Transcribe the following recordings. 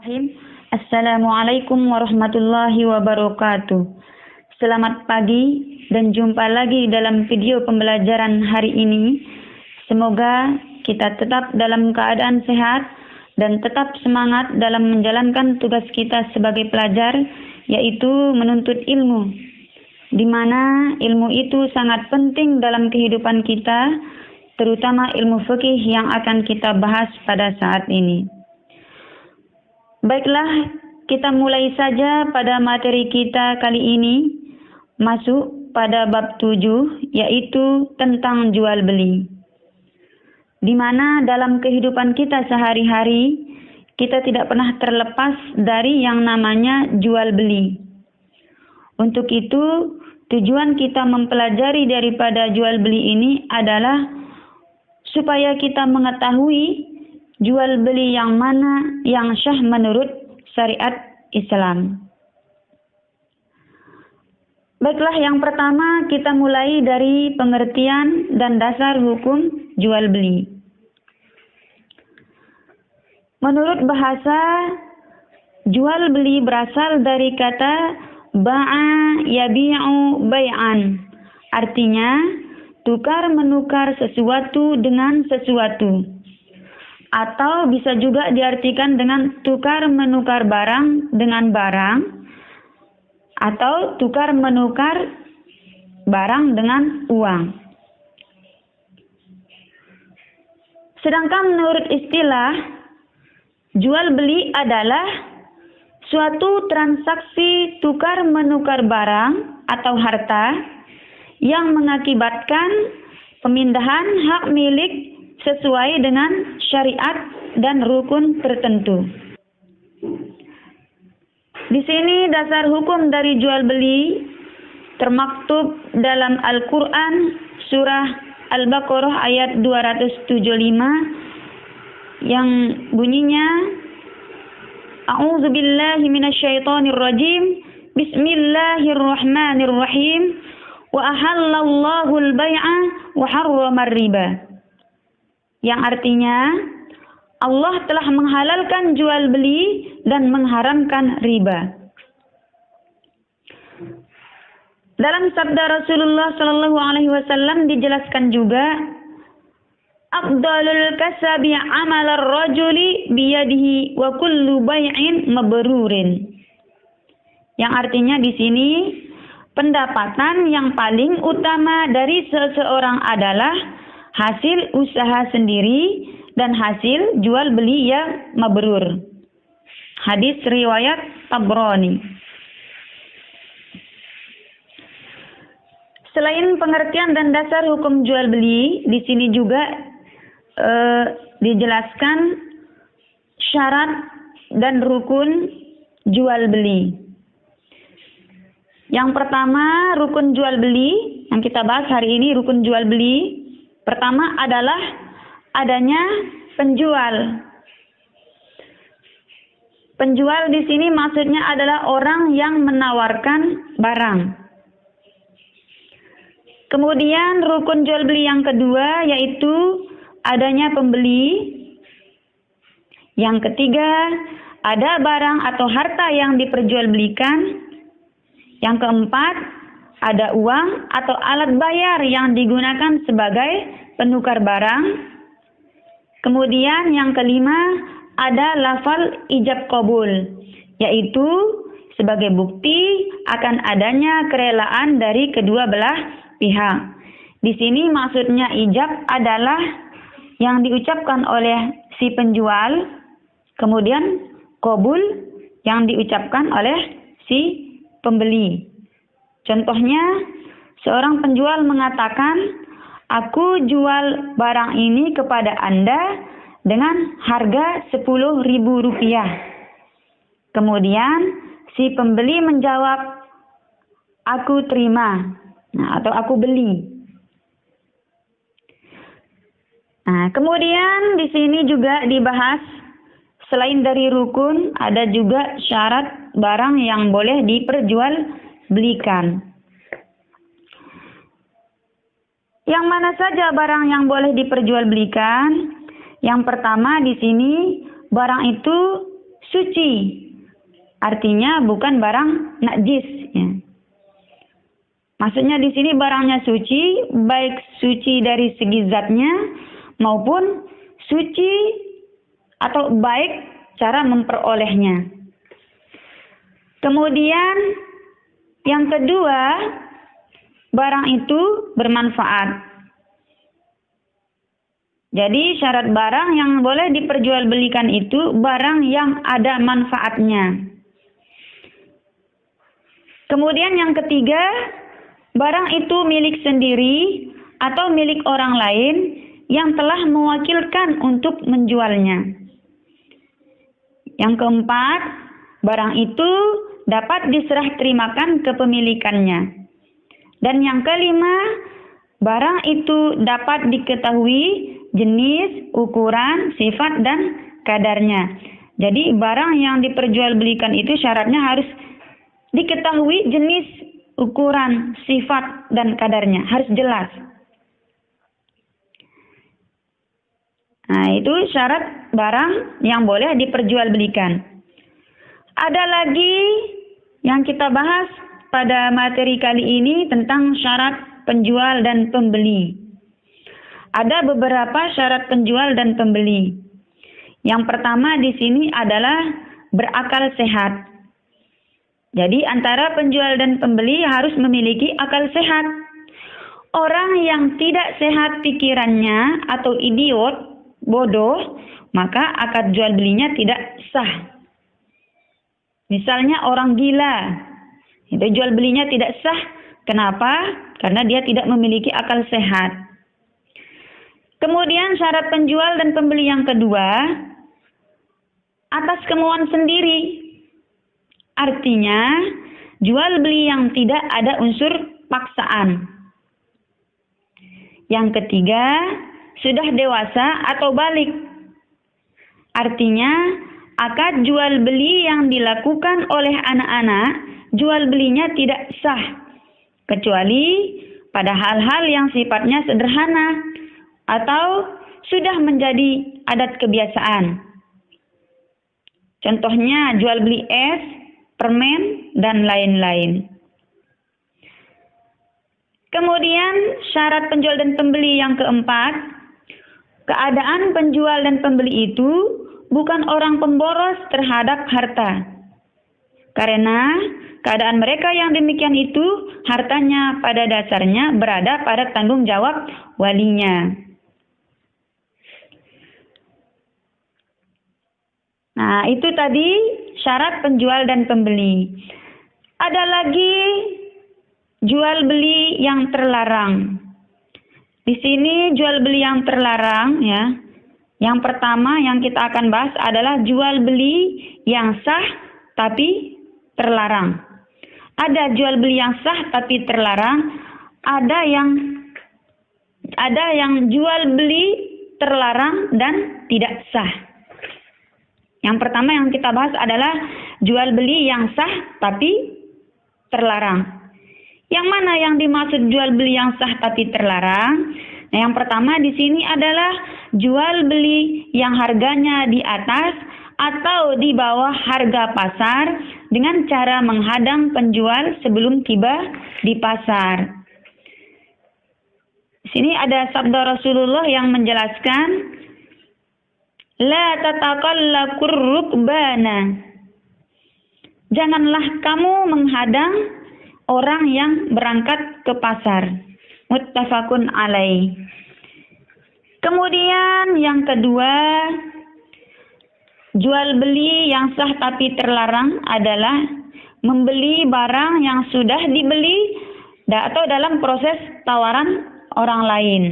Assalamualaikum warahmatullahi wabarakatuh. Selamat pagi dan jumpa lagi dalam video pembelajaran hari ini. Semoga kita tetap dalam keadaan sehat dan tetap semangat dalam menjalankan tugas kita sebagai pelajar, yaitu menuntut ilmu. Di mana ilmu itu sangat penting dalam kehidupan kita, terutama ilmu fikih yang akan kita bahas pada saat ini. Baiklah, kita mulai saja pada materi kita kali ini, masuk pada bab 7, yaitu tentang jual beli. Di mana dalam kehidupan kita sehari-hari, kita tidak pernah terlepas dari yang namanya jual beli. Untuk itu, tujuan kita mempelajari daripada jual beli ini adalah supaya kita mengetahui jual beli yang mana yang syah menurut syariat Islam. Baiklah, yang pertama kita mulai dari pengertian dan dasar hukum jual beli. Menurut bahasa, jual beli berasal dari kata ba'a yabi'u bay'an. Artinya, tukar menukar sesuatu dengan sesuatu. Atau bisa juga diartikan dengan tukar menukar barang dengan barang, atau tukar menukar barang dengan uang. Sedangkan menurut istilah, jual beli adalah suatu transaksi tukar menukar barang atau harta yang mengakibatkan pemindahan hak milik sesuai dengan syariat dan rukun tertentu. Di sini dasar hukum dari jual beli termaktub dalam Al-Quran surah Al-Baqarah ayat 275 yang bunyinya A'udzubillahi minasyaitonirrajim. Bismillahirrahmanirrahim. Wa ahallallahu al-bai'a wa harrama ar-riba. Yang artinya Allah telah menghalalkan jual beli dan mengharamkan riba. Dalam sabda Rasulullah sallallahu alaihi wasallam dijelaskan juga, afdalul kasabi amalar rajuli biyadihi wa kullu bai'in mabrurin. Yang artinya di sini pendapatan yang paling utama dari seseorang adalah hasil usaha sendiri dan hasil jual beli yang mabrur. Hadis riwayat Tabrani. Selain pengertian dan dasar hukum jual beli, di sini juga dijelaskan syarat dan rukun jual beli. Yang pertama, rukun jual beli yang kita bahas hari ini, rukun jual beli. Pertama adalah adanya penjual. Penjual di sini maksudnya adalah orang yang menawarkan barang. Kemudian rukun jual beli yang kedua yaitu adanya pembeli. Yang ketiga, ada barang atau harta yang diperjualbelikan. Yang keempat, ada uang atau alat bayar yang digunakan sebagai penukar barang. Kemudian yang kelima, ada lafal ijab qabul, yaitu sebagai bukti akan adanya kerelaan dari kedua belah pihak. Di sini maksudnya ijab adalah yang diucapkan oleh si penjual, kemudian qabul yang diucapkan oleh si pembeli. Contohnya, seorang penjual mengatakan, aku jual barang ini kepada Anda dengan harga Rp10.000. Kemudian, si pembeli menjawab, aku terima, atau aku beli. Kemudian di sini juga dibahas, selain dari rukun, ada juga syarat barang yang boleh diperjualbelikan. Yang mana saja barang yang boleh diperjualbelikan? Yang pertama di sini barang itu suci. Artinya bukan barang najis, ya. Maksudnya di sini barangnya suci, baik suci dari segi zatnya maupun suci atau baik cara memperolehnya. Kemudian yang kedua, barang itu bermanfaat. Jadi syarat barang yang boleh diperjualbelikan itu barang yang ada manfaatnya. Kemudian yang ketiga, barang itu milik sendiri atau milik orang lain yang telah mewakilkan untuk menjualnya. Yang keempat, barang itu dapat diserah terimakan kepemilikannya. Dan yang kelima, barang itu dapat diketahui jenis, ukuran, sifat, dan kadarnya. Jadi barang yang diperjualbelikan itu syaratnya harus diketahui jenis, ukuran, sifat, dan kadarnya. Harus jelas. Nah, itu syarat barang yang boleh diperjualbelikan. Ada lagi yang kita bahas pada materi kali ini tentang syarat penjual dan pembeli. Ada beberapa syarat penjual dan pembeli. Yang pertama di sini adalah berakal sehat. Jadi antara penjual dan pembeli harus memiliki akal sehat. Orang yang tidak sehat pikirannya atau idiot, bodoh, maka akad jual belinya tidak sah. Misalnya orang gila, itu jual belinya tidak sah. Kenapa? Karena dia tidak memiliki akal sehat. Kemudian syarat penjual dan pembeli yang kedua, atas kemauan sendiri. Artinya, jual beli yang tidak ada unsur paksaan. Yang ketiga, sudah dewasa atau balik. Artinya, akad jual beli yang dilakukan oleh anak-anak, jual belinya tidak sah. Kecuali pada hal-hal yang sifatnya sederhana atau sudah menjadi adat kebiasaan. Contohnya jual beli es, permen, dan lain-lain. Kemudian syarat penjual dan pembeli yang keempat, keadaan penjual dan pembeli itu bukan orang pemboros terhadap harta. Karena keadaan mereka yang demikian itu, hartanya pada dasarnya berada pada tanggung jawab walinya. Nah, itu tadi syarat penjual dan pembeli. Ada lagi jual beli yang terlarang. Di sini jual beli yang terlarang, ya. Yang pertama yang kita akan bahas adalah jual beli yang sah tapi terlarang. Ada jual beli yang sah tapi terlarang, ada yang jual beli terlarang dan tidak sah. Yang pertama yang kita bahas adalah jual beli yang sah tapi terlarang. Yang mana yang dimaksud jual beli yang sah tapi terlarang? Nah, yang pertama di sini adalah jual beli yang harganya di atas atau di bawah harga pasar dengan cara menghadang penjual sebelum tiba di pasar. Di sini ada sabda Rasulullah yang menjelaskan, la tataqallakur rukbana. Janganlah kamu menghadang orang yang berangkat ke pasar. Muttafaqun alaih. Kemudian yang kedua, jual beli yang sah tapi terlarang adalah membeli barang yang sudah dibeli atau dalam proses tawaran orang lain.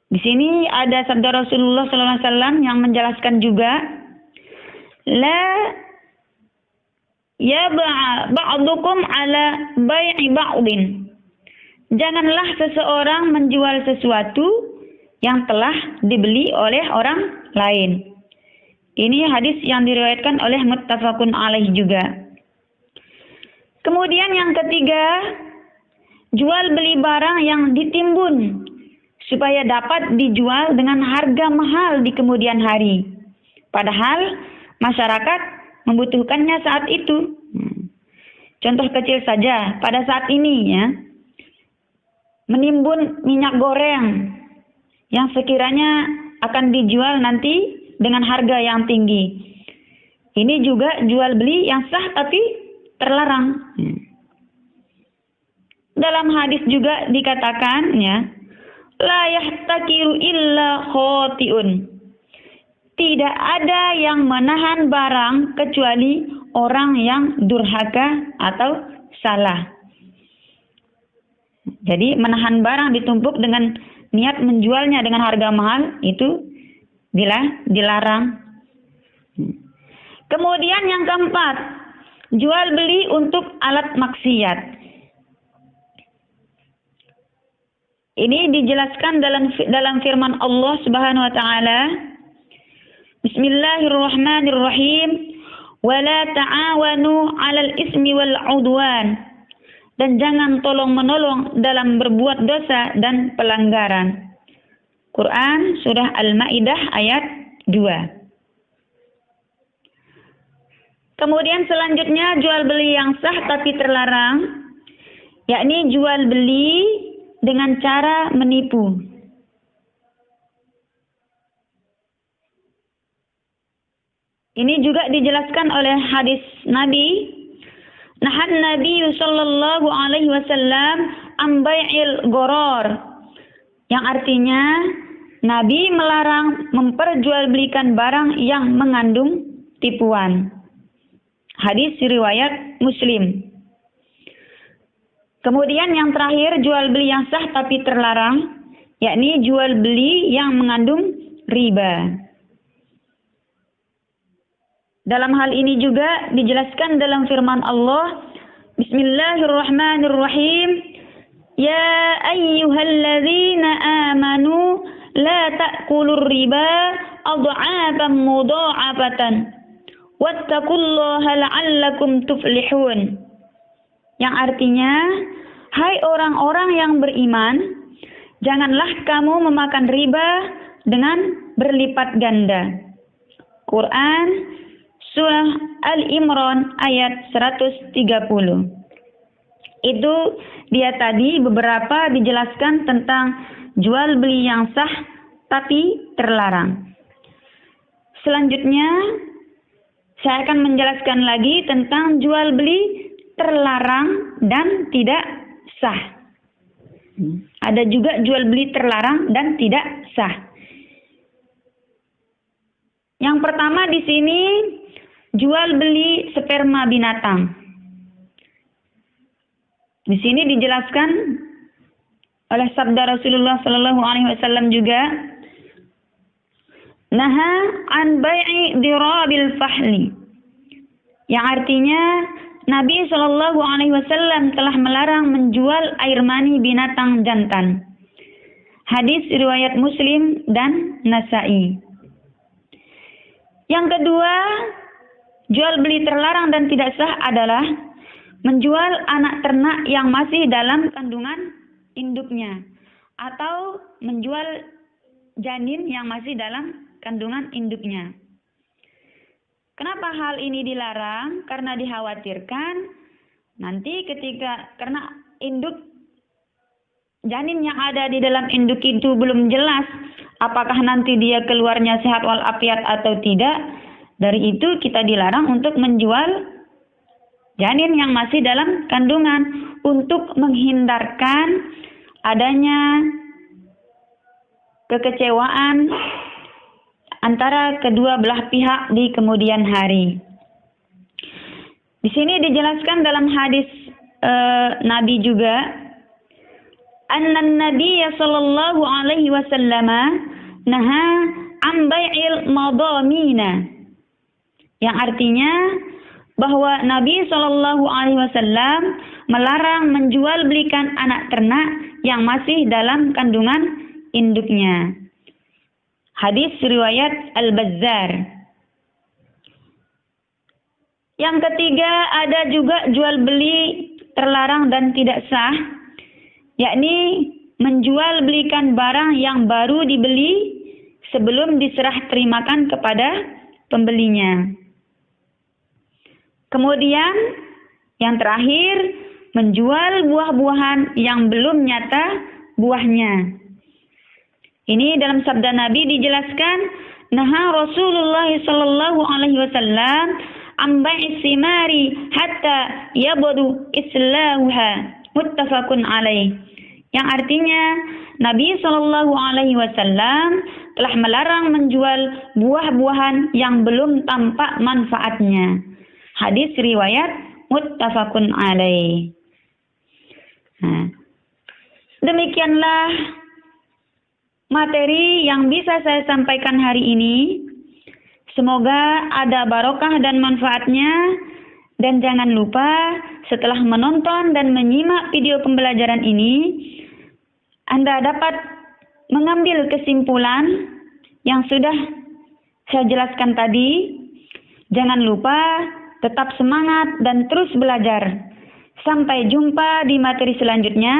Di sini ada sabda Rasulullah SAW yang menjelaskan juga, la ba'dukum ala bai'i ba'din. Janganlah seseorang menjual sesuatu yang telah dibeli oleh orang lain. Ini hadis yang diriwayatkan oleh muttafaqun alaih juga. Kemudian yang ketiga, jual beli barang yang ditimbun supaya dapat dijual dengan harga mahal di kemudian hari. Padahal masyarakat membutuhkannya saat itu. Contoh kecil saja, pada saat ini ya, menimbun minyak goreng yang sekiranya akan dijual nanti dengan harga yang tinggi. Ini juga jual beli yang sah tapi terlarang. Dalam hadis juga dikatakan ya, la yahtakiru illa khotiun. Tidak ada yang menahan barang kecuali orang yang durhaka atau salah. Jadi menahan barang ditumpuk dengan niat menjualnya dengan harga mahal itu dilarang. Kemudian yang keempat, jual beli untuk alat maksiat. Ini dijelaskan dalam firman Allah Subhanahu wa taala, Bismillahirrahmanirrahim, wala ta'awanu 'alal ismi wal 'udwan. Dan jangan tolong-menolong dalam berbuat dosa dan pelanggaran. Quran surah Al-Maidah ayat 2. Kemudian selanjutnya jual beli yang sah tapi terlarang, yakni jual beli dengan cara menipu. Ini juga dijelaskan oleh hadis Nabi. Nahan Nabi sallallahu alaihi wasallam am bai'il gharar. Yang artinya Nabi melarang memperjualbelikan barang yang mengandung tipuan. Hadis riwayat Muslim. Kemudian yang terakhir jual beli yang sah tapi terlarang, yakni jual beli yang mengandung riba. Dalam hal ini juga dijelaskan dalam firman Allah, Bismillahirrahmanirrahim, Ya ayyuhalladzina amanu la ta'kulur riba adha'afan mudha'afatan wattaqullaha la'allakum tuflihun. Yang artinya, hai orang-orang yang beriman, janganlah kamu memakan riba dengan berlipat ganda. Quran surah Al-Imran ayat 130. Itu dia tadi beberapa dijelaskan tentang jual beli yang sah tapi terlarang. Selanjutnya saya akan menjelaskan lagi tentang jual beli terlarang dan tidak sah. Ada juga jual beli terlarang dan tidak sah. Yang pertama di sini jual beli sperma binatang. Di sini dijelaskan oleh sabda Rasulullah sallallahu alaihi wasallam juga, naha an bai'i dirabil fahli. Yang artinya Nabi sallallahu alaihi wasallam telah melarang menjual air mani binatang jantan. Hadis riwayat Muslim dan Nasa'i. Yang kedua, jual beli terlarang dan tidak sah adalah menjual anak ternak yang masih dalam kandungan induknya atau menjual janin yang masih dalam kandungan induknya. Kenapa hal ini dilarang? Karena dikhawatirkan nanti karena induk janin yang ada di dalam induk itu belum jelas apakah nanti dia keluarnya sehat walafiat atau tidak. Dari itu kita dilarang untuk menjual janin yang masih dalam kandungan untuk menghindarkan adanya kekecewaan antara kedua belah pihak di kemudian hari. Di sini dijelaskan dalam hadis Nabi juga, annan Nabiyya sallallahu alaihi wasallam naha an bai'il madamina. Yang artinya bahwa Nabi Shallallahu Alaihi Wasallam melarang menjual belikan anak ternak yang masih dalam kandungan induknya. Hadis riwayat Al-Bazzar. Yang ketiga ada juga jual beli terlarang dan tidak sah, yakni menjual belikan barang yang baru dibeli sebelum diserah terimakan kepada pembelinya. Kemudian yang terakhir, menjual buah-buahan yang belum nyata buahnya. Ini dalam sabda Nabi dijelaskan, naha Rasulullah sallallahu alaihi wasallam am bai'is simari hatta yabdu islahuha, muttafaqun alaih. Yang artinya Nabi sallallahu alaihi wasallam telah melarang menjual buah-buahan yang belum tampak manfaatnya. Hadis riwayat muttafaqun alaih. Nah, demikianlah materi yang bisa saya sampaikan hari ini. Semoga ada barokah dan manfaatnya. Dan jangan lupa setelah menonton dan menyimak video pembelajaran ini, Anda dapat mengambil kesimpulan yang sudah saya jelaskan tadi. Jangan lupa tetap semangat dan terus belajar. Sampai jumpa di materi selanjutnya.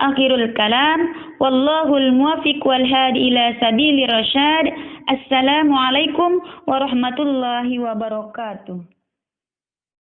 Akhirul kalam. Wallahul muwafiq wal hadi ila sabili rasyad. Assalamualaikum warahmatullahi wabarakatuh.